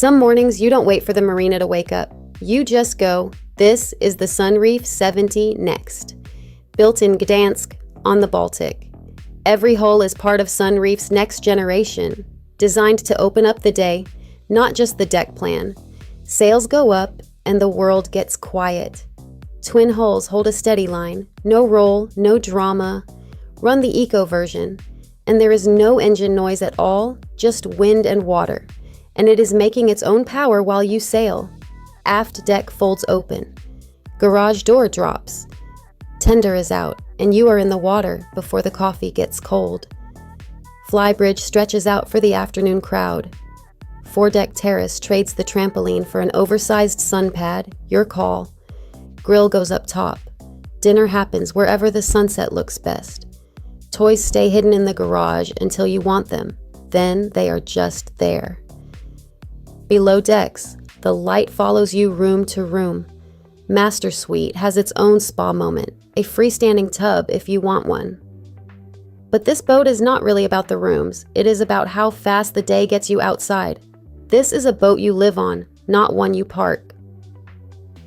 Some mornings you don't wait for the marina to wake up. You just go, this is the Sunreef 70 Next. Built in Gdansk on the Baltic. Every hull is part of Sunreef's next generation, designed to open up the day, not just the deck plan. Sails go up and the world gets quiet. Twin hulls hold a steady line, no roll, no drama. Run the eco version, and there is no engine noise at all, just wind and water. And it is making its own power while you sail. Aft deck folds open. Garage door drops. Tender is out, and you are in the water before the coffee gets cold. Flybridge stretches out for the afternoon crowd. Foredeck terrace trades the trampoline for an oversized sunpad, your call. Grill goes up top. Dinner happens wherever the sunset looks best. Toys stay hidden in the garage until you want them. Then they are just there. Below decks, the light follows you room to room. Master Suite has its own spa moment, a freestanding tub if you want one. But this boat is not really about the rooms. It is about how fast the day gets you outside. This is a boat you live on, not one you park.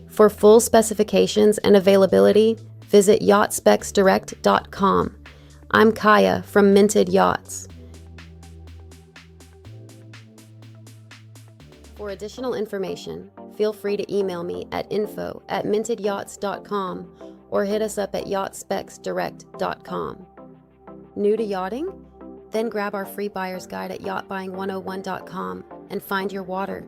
For full specifications and availability, visit yachtspecsdirect.com. I'm Kaya from Minted Yachts. For additional information, feel free to email me at info@mintedyachts.com or hit us up at yachtspecsdirect.com. New to yachting? Then grab our free buyer's guide at yachtbuying101.com and find your water.